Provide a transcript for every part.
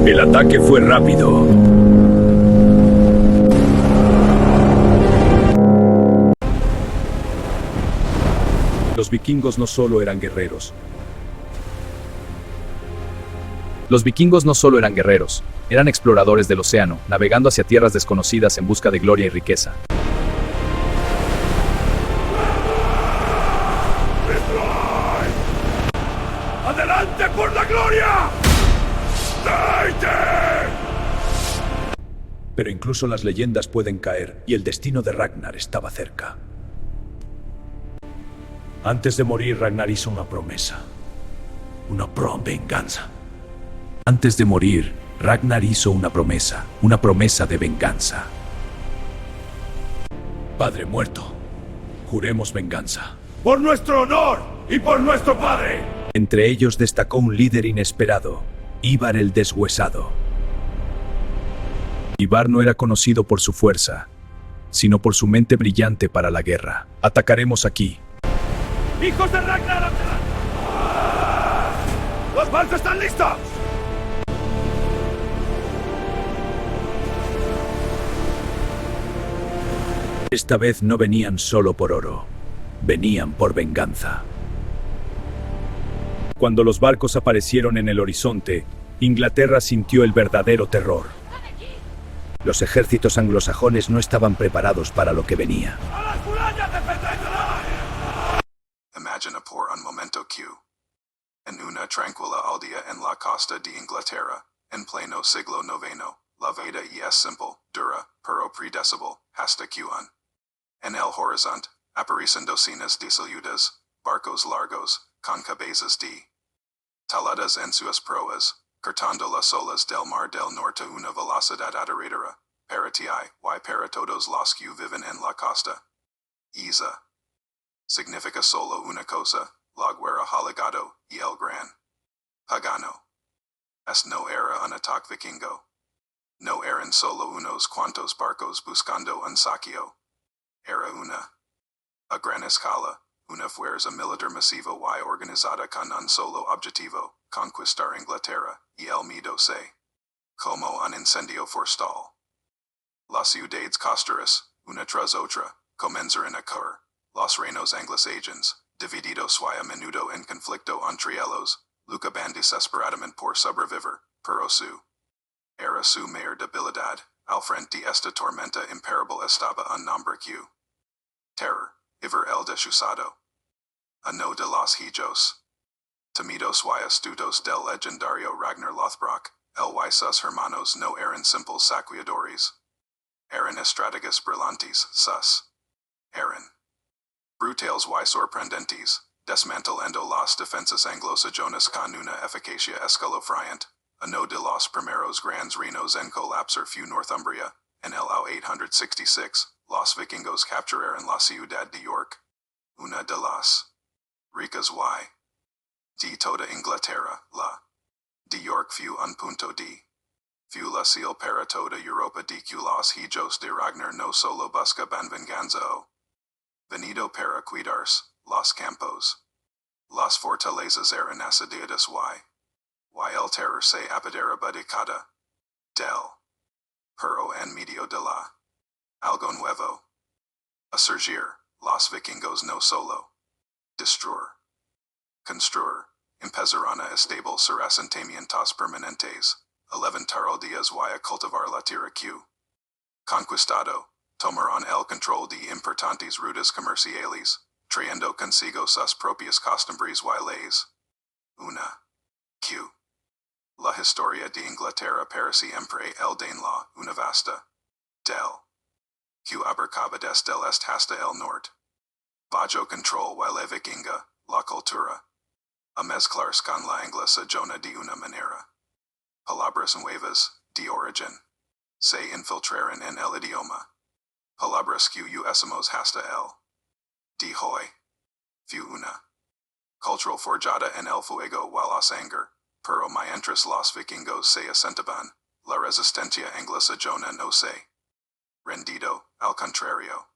El ataque fue rápido. Los vikingos no solo eran guerreros. Eran exploradores del océano, navegando hacia tierras desconocidas en busca de gloria y riqueza. ¡Adelante por la gloria! Pero incluso las leyendas pueden caer, y el destino de Ragnar estaba cerca. Antes de morir, Ragnar hizo una promesa. Una venganza. Antes de morir, Ragnar hizo una promesa de venganza. Padre muerto, juremos venganza. ¡Por nuestro honor y por nuestro padre! Entre ellos destacó un líder inesperado, Ivar el Deshuesado. Ivar no era conocido por su fuerza, sino por su mente brillante para la guerra. Atacaremos aquí. ¡Hijos de Ragnar! ¡Los barcos están listos! Esta vez no venían solo por oro, venían por venganza. Cuando los barcos aparecieron en el horizonte, Inglaterra sintió el verdadero terror. Los ejércitos anglosajones no estaban preparados para lo que venía. ¡A las murallas defenderlas! Imagine a por un momento que, en una tranquila aldea en la costa de Inglaterra, en pleno siglo IX, la vida y es simple, dura, pero predecible, hasta que en el horizonte, aparecen docenas de saludas, barcos largos, con cabezas de taladas en sus proas, cortando las olas del mar del norte a una velocidad aterradora, para ti y para todos los que viven en la costa. Isa significa solo una cosa, la guerra ha llegado, y el gran pagano. Es no era un ataque vikingo. No eran solo unos cuantos barcos buscando un saqueo. Era a gran escala, una fuerza militar masiva y organizada con un solo objetivo, conquistar Inglaterra, y el miedo se, como un incendio forestal. Las ciudades costeras, una tras otra, comenzaron a caer. Los reinos anglo-saxons, divididos y a menudo en conflicto entre ellos, luchaban desesperadamente por sobrevivir, pero era su mayor debilidad, al frente de esta tormenta imparable estaba un nombre que terror, Ivar el Deshuesado. Uno de los hijos temidos y astutos del legendario Ragnar Lothbrok, él y sus hermanos no eran simples saqueadores. Eran estrategas brillantes, eran brutales y sorprendentes, desmantelando las defensas anglo-sajonas con una eficacia escalofriante. Uno de los primeros grandes reinos en colapsar fue Northumbria. En el 866, los vikingos capturaron la ciudad de York, una de las ricas de toda Inglaterra. La de York fue un punto fue la seal para toda Europa de que los hijos de Ragnar no solo buscaban venganza o venido para cuidarse, los campos. Las fortalezas eran asediadas y el terror se apoderaba de cada del. Pero en medio de algo nuevo. A surgir, los vikingos no solo destruir, construir, empezaron a establecer asentamientos permanentes, a levantar aldeas y a cultivar la tierra que, conquistado, tomaron el control de importantes rutas comerciales, trayendo consigo sus propias costumbres y leyes. Que la historia de Inglaterra para siempre el danla una vasta del que abarcaba desde el este hasta el norte. Bajo control y la vikinga, la cultura, a mezclarse con la anglosajona de una manera. Palabras nuevas, de origen, se infiltraron en el idioma. Palabras que usamos hasta el de hoy. Fue una cultural forjada en el fuego y la sangre. Pero mientras los vikingos se asentaban, la resistencia anglosajona no se rendido, al contrario.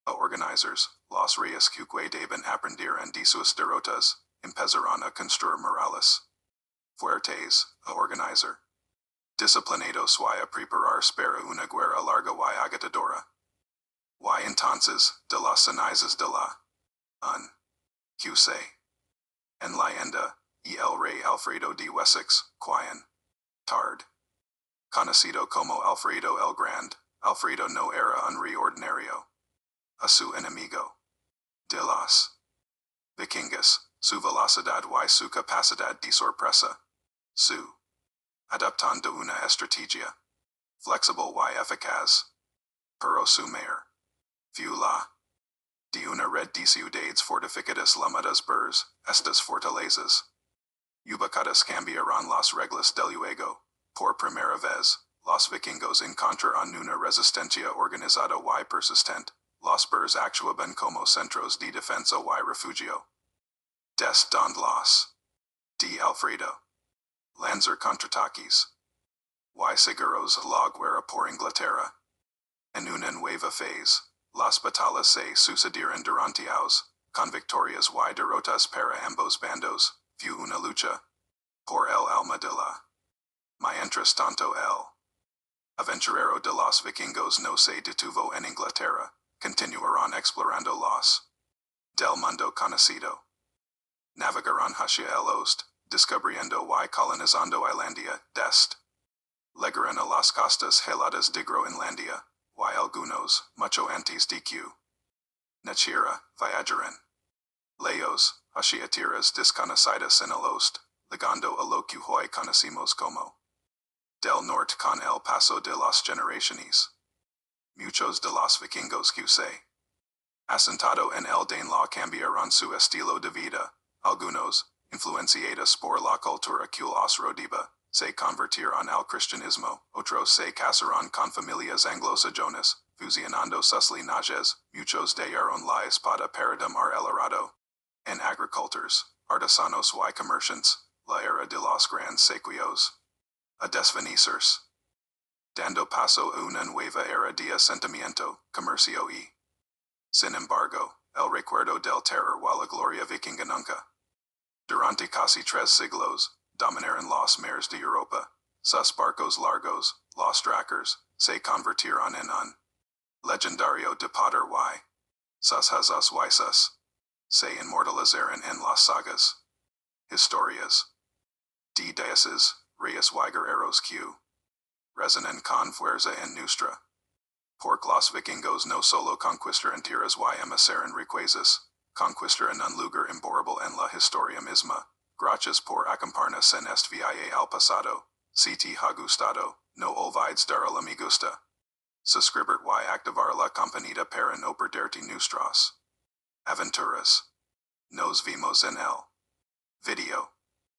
A organizers, los reyes que deben aprender de sus derrotas, empezaron a construir murales fuertes, a organizar Disciplinados y a preparar para una guerra larga y agotadora. Y entonces, de las cenizas de la un QC. En leyenda, y el rey Alfredo de Wessex, quien tard. Conocido como Alfredo el Grande, Alfredo no era un rey ordinario. A su enemigo. De los Vikings, su velocidad y su capacidad de sorpresa. Su adaptando una estrategia flexible y eficaz. Pero su mayor fue la de una red de ciudades fortificadas llamadas burhs, estas fortalezas. Ubicadas cambiaron las reglas del juego. Por primera vez, los vikingos encontraron una resistencia organizada y persistente. Los burhs actuaban como centros de defensa y refugio. Des donde los de Alfredo lanzar contraataques y seguros la guerra por Inglaterra. En una nueva phase, las batallas se sucedieron durante años, con victorias y derrotas para ambos bandos. Fue una lucha por el alma de la. Mientras tanto el aventurero de los vikingos no se detuvo en Inglaterra, continuaron explorando los del mundo conocido. Navegaron hacia el oeste, descubriendo y colonizando Islandia dest. Llegaron a las costas heladas de Groenlandia, y algunos, mucho antes de que Nachira, viajaron lejos, hacia tierras desconocidas en el oeste, llegando a lo que hoy conocemos como del norte con el paso de las generaciones. Muchos de los vikingos que se asentado en el Danelaw cambiaron su estilo de vida, algunos, influenciados por la cultura que los rodeaba, se convirtieron al cristianismo, otros se casaron con familias anglo-sajonas, fusionando sus linajes, muchos dejaron la espada para domar el arado. En agricultores, artesanos y comerciantes, la era de los grandes sequíos. A desvanecers. Dando paso a una nueva era de asentamiento, comercio y, sin embargo, el recuerdo del terror y la gloria vikinga nunca. Durante casi 3 siglos, dominaron los mares de Europa. Sus barcos largos, los drakkars, se convirtieron en un legendario de poder y sus hazas y sus se inmortalizaron en las sagas. Historias. De deuses, reyes y guerreros que resonan con fuerza en nuestra. Porque los vikingos no solo conquistaron tierras y amasaron riquezas, conquistaron un lugar imborrable en la historia misma. Gracias por acompanarnos en este viaje al pasado. Si te ha gustado, no olvides darle la me gusta. Suscribir y activar la campanita para no perderte nuestras aventuras. Nos vemos en el video.